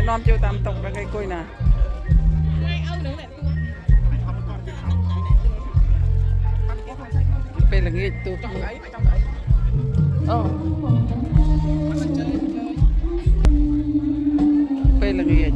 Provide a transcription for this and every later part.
nom chiều tam tục là cây cùi nè bây là nghe tụt bây là nghe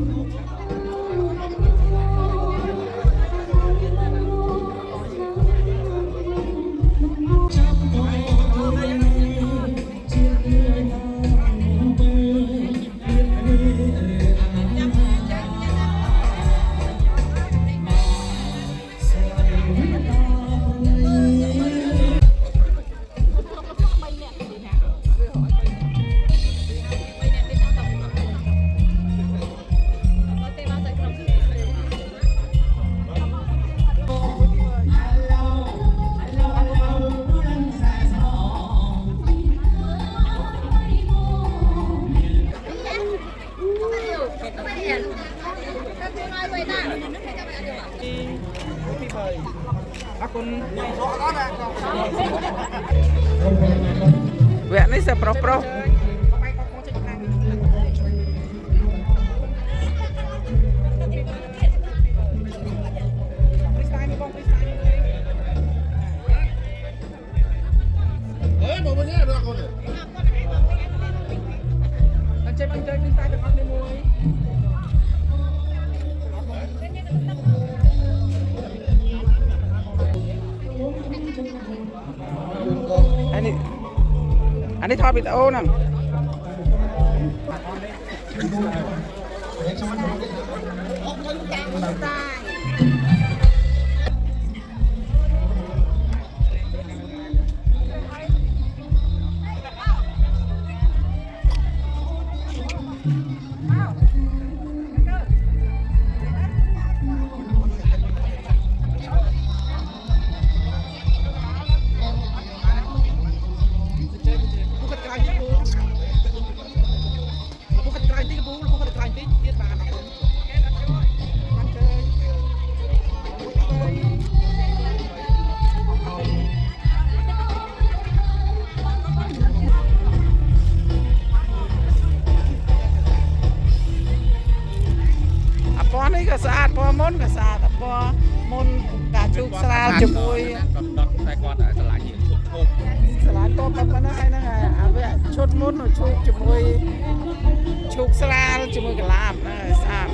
vẽ này sẽ pro anh đi thọ bị ô nèនេះក៏ស្អាតពណ៌មុនក៏ស្អាតពណ៌មុនការជូកស្រាលជាមួយដុតតែគាត់ឆ្លាញ់ឈុតឈប់ឆ្លាញ់តបតែប៉ុណ្ណឹងហើយអាវាឈុតមុនឈូកជាមួយឈូកស្រាលជាមួយកលាបហ្នឹងស្អាត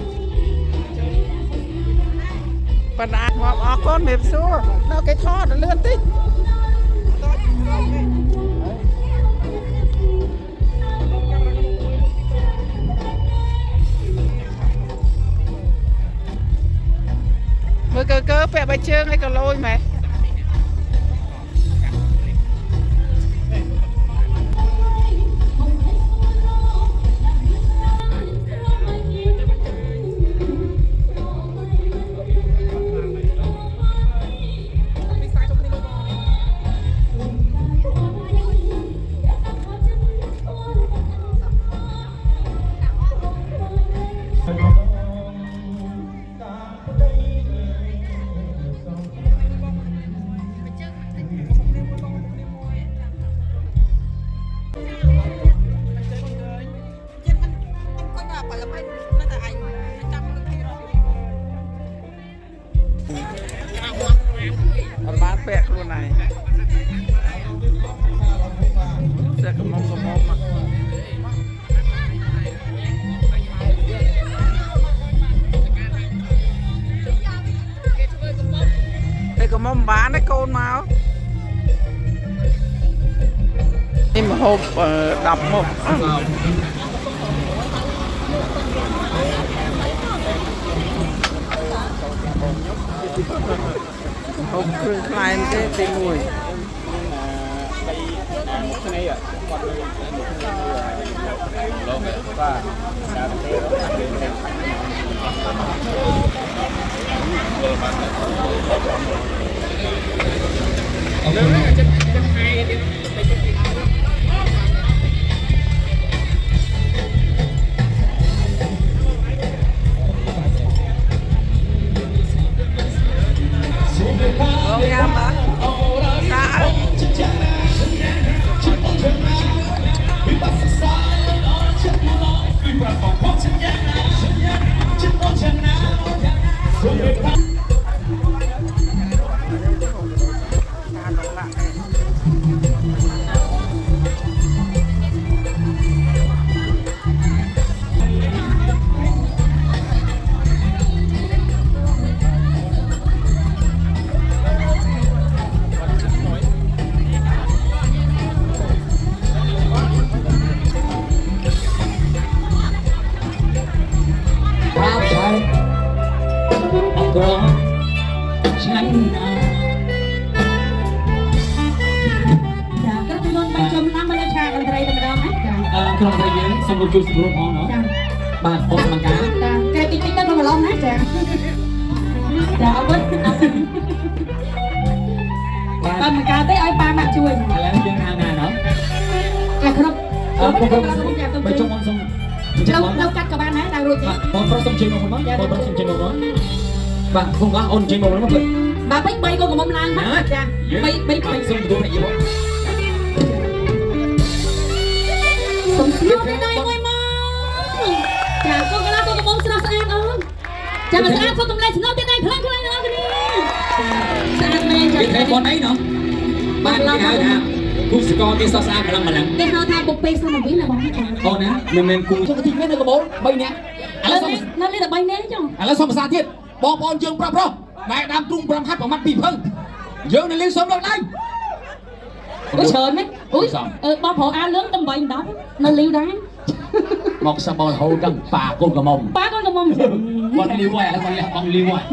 ប៉ុន្តែមកអរគុណមេបសួរដល់គេថតលឿនតិចមើលកើពាក់បីជើងឲ្យក៏លយម៉ែbán vẹt luôn này sẽ cầm mông mà đây cầm mông bán đấy côn máu nhưng mà hộp đập một hộp khương khai cái tên mùi Hãy subscribe cho kênh Ghiền Mì Gõ để không bỏ lỡ những video hấp dẫn. ក្នុងប្រយើងសូមជួយសម្រួលផងเนาะបាទបងសម្ការចាកែតិចតិចទៅមកឡងណាចាចាអរគុណបាទមកកាទេឲ្យប៉ាមកជួយឥឡូវយើងហៅណាเนาะចាគ្រប់បើជុំបងសុំเราកាត់ក៏បានដែរតែរួចទេបងប្រុសសុំជិះមកផងបងប្រុសសុំជិះមកផងបាទគុំបងអូនជិះមកផងបាទ3កូនកំមុំឡើងមកចា3សុំទទួលអ្នកយីបងសុំស្នូដៃមួយមកចាកូនកន្លះកូនកំមុំស្រស់ស្អាតអូនចាមកស្អាតសុំតម្លៃស្នូទៀតដៃខ្លាំងខ្លាំងណាស់គ្នាស្អាតមែនចាគេបងអីណោះបានគេហៅថាគូសកលគេស្រស់ស្អាតខ្លាំងម្ល៉េះគេហៅថាបុពេសុំមកវិញណាបងអូនណាមិនមែនគូទីនេះនៅកំបូល3នាក់ឥឡូវសុំនៅនេះតែ3នាក់ចុះឥឡូវសុំភាសាទៀតបងប្អូនយើងប្រុសដែលដើមទ្រូង5ហាត់ប្រមាត់2ភឹងយើងនៅលេងសុំដល់ដៃអូច្រើនណាស់អូយបងប្រុសអាលឿងតំ8ដល់នៅលីវដែរមកសាប់បងហូតដល់ប៉ាកូនកំមុំបងលីវហើយឥឡូវបងលីវហើយ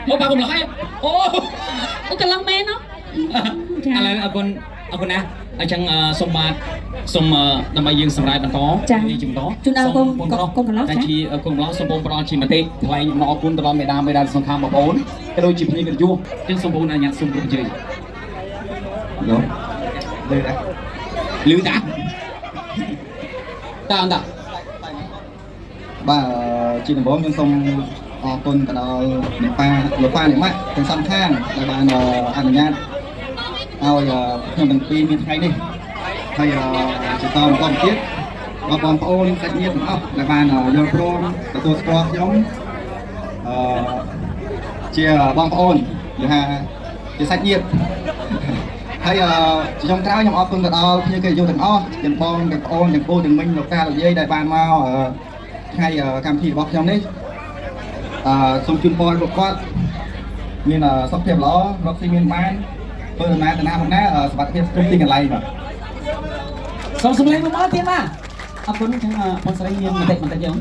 មកប៉ាកូនលះហើយអូកន្លងមែនណាឥឡូវអរគុណណាអញ្ចឹងសូមបាទសូមដើម្បីយើងសម្រាប់បន្តនេះជាបន្តជូនដល់កូនកន្លងតែជាកូនកន្លងសូមបងប្រអជាមតិថ្លែងអំណរគុណទៅដល់មេដាសង្ខារបងប្អូនក៏ដូចជាភ្ញៀវកិត្តិយសអញ្ចឹងសូមបងអញ្ញាតសូមគ្រប់ជ័យយោលឺតាបាទជាដំបូងខ្ញុំសូមអរគុណទៅដល់អ្នកប៉ាលោកប៉ាអ្នកម៉ាក់ទាំងសងខាងដែលបានអនុញ្ញាតឲ្យខ្ញុំទាំងពីរមានថ្ងៃនេះហើយជាតបន្តទៀតបងប្អូនសាច់ញាតិទាំងអស់ដែលបានយល់ព្រមទទួលស្គាល់ខ្ញុំជាបងប្អូននិយាយថាជាសាច់ញាតិហើយជាចុងក្រោយខ្ញុំអរគុណទៅដល់ភ្ញៀវកិត្តិយសទាំងអស់ទាំងបងទាំងប្អូនទាំងពូទាំងមីងលោកតាលោកយាយដែលបានមកថ្ងៃកម្មវិធីរបស់ខ្ញុំនេះសូមជូនពរលោកគាត់មានសុខភាពល្អរកស៊ីមានបានធ្វើដំណើរទៅណាមកណាសុខភាពគ្រប់ទីកន្លែងបាទសូមសម្លេងមកទៀតណាអរគុណចឹងបងស្រីមានបន្តិចយើង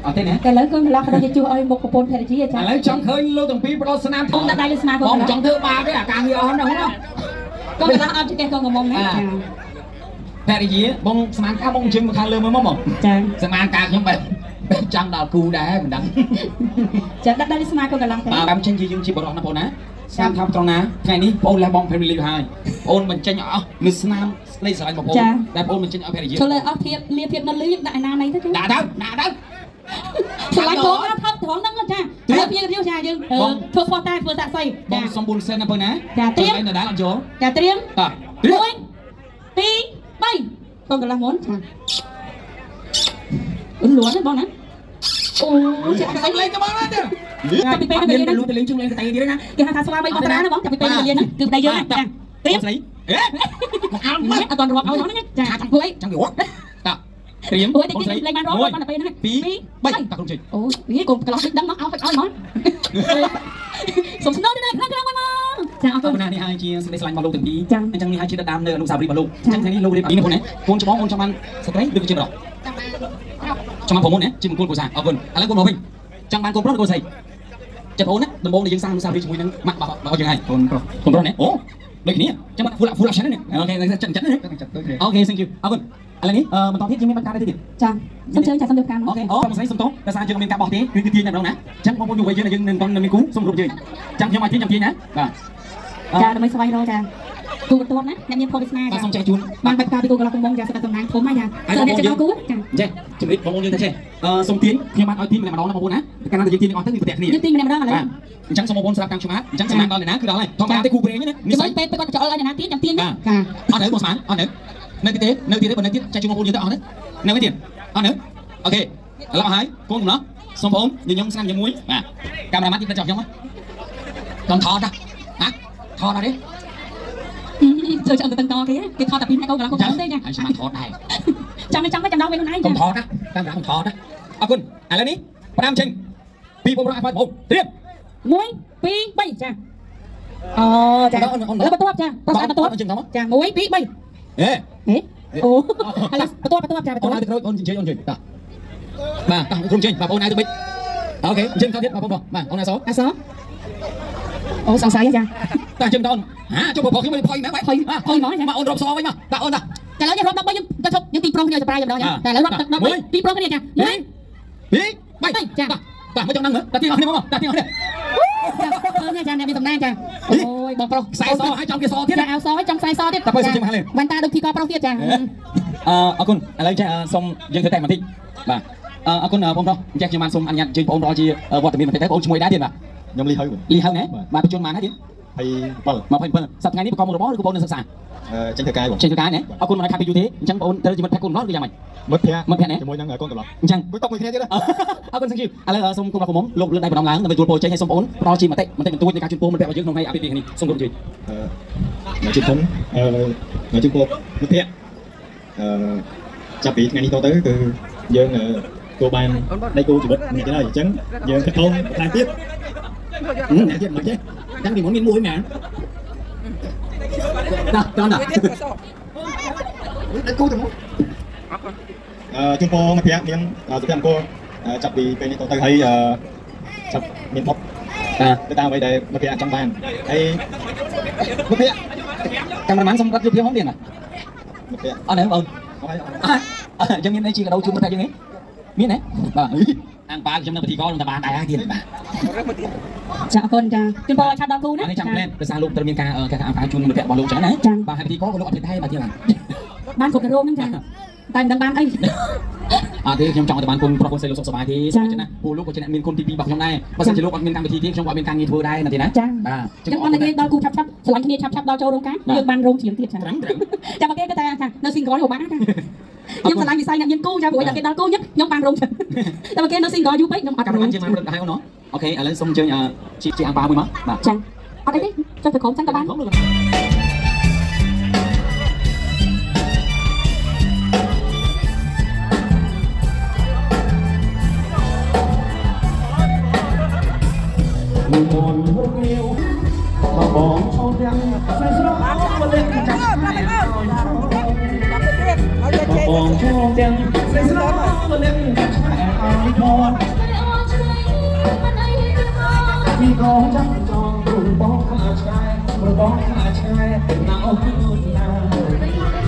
អត់ទេណាតែឥឡូវកូនកន្លះក៏ជួយឲ្យមុខប្រពន្ធភរិយាចាឥឡូវចង់ឃើញលោកទាំងពីរប្រដស្នាមធំដាក់ដៃលើស្មាបងចង់ធ្វើបាបទេអាការងារអស់ហ្នឹងណាកូនកន្លះអត់ចេះកូនកំមុំណាចាភរិយាបងស្មានការបងជើងមកខាងលើមើលមកចាស្មានការខ្ញុំបែបចង់ដល់គូដែរមិនដឹងចាដាក់ដៃលើស្មាកូនកន្លះទៅតាមចេញជាយើងជាបរិសុទ្ធណាបងណាស្នាមថាត្រង់ណាថ្ងៃនេះបងលះបងភរិយាហើយបងបញ្ចេញអស់នៅស្នាមស្លេកស្រឡាញ់បងប្អូនតែបងបញ្ចេញឲ្យភរិយាចូលអស់ភាពលាភាពនៅលឺដាក់ឯណាណៃទៅដាក់ទៅឆ្លាញ់បងថាថឹងហ្នឹងចាធ្វើភាពរាវចាយើងធ្វើផោះតែធ្វើតាក់សៃបងសំបូរសេនណាបងណាចាត្រៀមនៅដែរអត់ចូលចាត្រៀម1 2 3កូនកន្លះមុនចាលួនទេបងណាអូចាសំលេងទៅបងណាទៅពីពេលមានលូតលេងជុំលេងទៅទៀតណាគេហៅថាស្វាបីបតាណាបងចាពីពេលវេលាហ្នឹងគឺប្តីយើងចាត្រៀមស្រីមកអត់ទាន់រាប់ឲ្យហ្នឹងចាចង់ធ្វើអីចង់រាប់តាត្រៀមអូយតិចលេងបានរាប់បានតែពេលហ្នឹង2 3តាក្រុមជិះអូយកូនកន្លោះដឹងមកឲ្យមកសុំស្នូនេះខ្លាំងមកចាអរគុណណានេះហើយជាសេចក្តីស្រឡាញ់របស់លោកទាំងពីរអញ្ចឹងនេះហើយជាដើមនៅអនុស្សាវរីយ៍របស់លោកអញ្ចឹងថ្ងៃនេះលោករៀបពីនេះបងណាកូនច្បងអូនចង់បានស្ត្រីឬក៏ជាប្រុសចង់បានប្រមុនណាជាមង្គលគ្រួសារអរគុណឥឡូវកូនមកវិញចង់បានកូនប្រុសឬកូនស្រីចិត្តបងណាដំបងដែលយើងសាងអនុស្សាវរីយ៍ជាមួយនឹងម៉ាក់របស់យើងហើយកូនប្រុសណាអូដូចគ្នាចាំបាន full option ណាអូខេចិត្តណាអូខេ thank you អរគុណឥឡូវនេះបន្តទៀតយើងមានបញ្ហាទៀតចាសូមជើញចាសូមយកកាមអូខេអូបងស្រីសុំទោសដោយសារយើងមានការបោះទេគឺទាញតែម្ដងណាអញ្ចឹងបងប្អូនយុវវ័យយើងនឹងមានគូសូមគ្រប់ជើញចាំខ្ញុំឲ្យទាញចាំទាញណាបាទចាដើម្បីស្វែងរកចាគូបន្ទាប់ណាអ្នកមានផលវិស្នាចាសូមចែកជូនបានបាច់ការពីគូកន្លះកំងចាស្ដាប់តំណាងធំហើយចាសូមអ្នកចង់គូចាចេះជំរាបបងប្អូនយើងថាចេះសូមទាញខ្ញុំបានឲ្យទាញម្នាក់ម្ដងណាបងប្អូនណាកាលណាយើងទាញអស់ទៅគឺប្រទះគ្នាយើងទាញម្នាក់ម្ដងឥឡូវអញ្ចឹងសូមបងប្អូនស្ដាប់តាមខ្ញុំអញ្ចឹងស្មានដល់អ្នកណាគឺដល់ហើយធម្មតាទេគូព្រេងណានេះស្អីពេលគាត់ចោលឲ្យអ្នកណាទាញចាំទាញចាអត់នៅបងស្មានអត់នៅទៀតទេបើនៅទៀតចែកជូនបងប្អូនយើងទៅអស់ទៅនៅទៀតអត់នៅអូខេឥឡូវហើយកូនកំឡោះ សូមបងនិយាយខ្ញុំស្នាមជាមួយបាទកាមេរ៉ាម៉ាត់ទីចប់ខ្ញុំកុំថតណាថតអត់ទេ chơi chơi từng to cái thọ tập pin hai câu là không thắng đấy nha ហើយខ្ញុំថតដែរ trong cái trong đó bên này កុំថតណាកាមេរ៉ាកុំថតណាអរគុណឥឡូវនេះផ្ដាំចេញពីបងប្រុសអាផាត់បងត្រៀម muối pi bay cha cha lấy bắt tuốt cha có sao bắt tuốt cha muối pi bay អេ ồ hay là bắt tuốt cha bắt អូន tuốt ទៅអូនជិះអូនជិះតោះបាទតោះក្រុមជិះបាទបងឯងទៅបិចអូខេជិះទៅទៀតបាទបងបាទអូនណាស à sao ồ sao sai cha តោះជិះតោះហាជុំបងខ្ញុំមិនផុយមែនផុយnói មកអូនរកសវិញមកបាទអូនតា แต่แล้วยังรถบังยังตีโปรกันอยู่จะปลายอย่างเดียวนะแต่แล้วรถตีโปรกันเนี่ยจ้ะ ពីបាយចាបាទមកចង់ដឹងមើលតាទីអស់គ្នាមកតាទីអស់គ្នា เนี่ยจ้ะเนี่ยมีตำนานจ้ะโอ้ยบอกโปร ខ្សែសឲ្យចំគេសទៀត จะเอาซอยtrong ខ្សែសទៀតวันตาดูทีก็โปรទៀតจ้ะ អរគុណឥឡូវចេះសូមយើងធ្វើតែបន្តិចបាទអរគុណបងប្រុសចេះខ្ញុំបានសូមអនុញ្ញាតជើញបងប្រុសជាវត្តមានបន្តិចទៅបងឈ្មោះដែរទៀតបាទ ខ្ញុំលីហើយ លីហើយណាបាទបញ្ជនបានហើយទៀត 27 សប្តាហ៍នេះប្រកបមុខរបរឬក៏បងនៅសិក្សា ចេញធ្វើការបង ចេញធ្វើការណាអរគុណមិនឲ្យខាត់ពីយូរទេអញ្ចឹងបងត្រូវជាមិត្តភក្តិគុណម្ដងឬយ៉ាងម៉េច មិត្តភក្តិ មិត្តភក្តិណា ជាមួយនឹងកូនកំឡុង អញ្ចឹង មួយតបមួយគ្នាទៀត អរគុណ thank you ឥឡូវសូមគុំមកលោកលើកដៃបណ្ដំឡើងដើម្បីទទួលពរជ័យឲ្យសូមបងផ្ដល់ជាមតិបន្តិចបន្តួចនៃការជូនពរមិត្តភក្តិរបស់យើងក្នុងថ្ងៃអាពាហ៍ពិពាហ៍នេះសូមគោរពជួយ នៅជិតធំនៅជិតពោមិត្តភក្តិចាប់ពីថ្ងៃនេះតទៅគឺយើងគោបានដៃគោជីវិតនេះទៅហើយអញ្ចឹងយើងខិតខំបន្ថែមទៀតទៀតមកចេះ đang thì muốn miên mũi mà nào con nào ដៃគោទៅមកជូនពរមិត្តភក្តិមានសុភមង្គលចាប់ពីពេលនេះតទៅហើយចាប់មានបុកទៅតាមអ្វីដែលមិត្តភក្តិចង់បានហើយមិត្តភក្តិ cameraman xong rất nhiều không tiền à មិត្តភក្តិ ở đấy ông អស់ហើយ cho miên đây chỉ cả đâu chung một tay chứ ấy miên đấy ăn ba trong năm thì có luôn là ba đại tiền ចាអរគុណចាជូនពរឆាប់ដល់គូណា anhចាំlên ដោយសារលោកត្រូវមានការអាការជូនមិត្តភក្តិរបស់លោកចឹងណាបាទហើយពិធីក៏លោកអត់ទេដែរបាទទៀត បានគ្រប់រោងហ្នឹងចាតែមិនដឹងបានអី អត់ទេខ្ញុំចង់ឲ្យបានគុណប្រុសគុណស្រីលោកសុខសប្បាយទេចឹងណាពូលោកក៏ជាអ្នកមានគុណទី2របស់ខ្ញុំដែរបើសិនជាលោកអត់មានកម្មវិធីទេខ្ញុំក៏អត់មានការងារធ្វើដែរណាទេណា ចាចឹងអត់និយាយដល់គូឆាប់ឆាប់ឆ្លាញ់គ្នាឆាប់ឆាប់ដល់ចូលរោងការយើងបានរោងជាងទៀតចាចាំមកគេក៏តែថានៅ single របស់បានចាខ្ញុំឆ្លាញ់វិស័យអ្នកមានគូចាព្រោះតែគេដល់គូខ្ញុំបានរោងចឹងតែមកគេនៅ single យូរពេកខ្ញុំអត់បានរោង ជាមកព្រឹកដែរអូនអូខេឥឡូវសូមអញ្ជើញជាអាំងប៉ាមួយមកបាទ ចាអត់អីទេចុះទៅក្រុមចឹងក៏បាន បងឈងទាំងសេះស្រស់លឹងឲ្យផនពីកងចាំចង់ទូបងខាឆ្ងាយប្របងខាឆ្ងាយណាអូនណា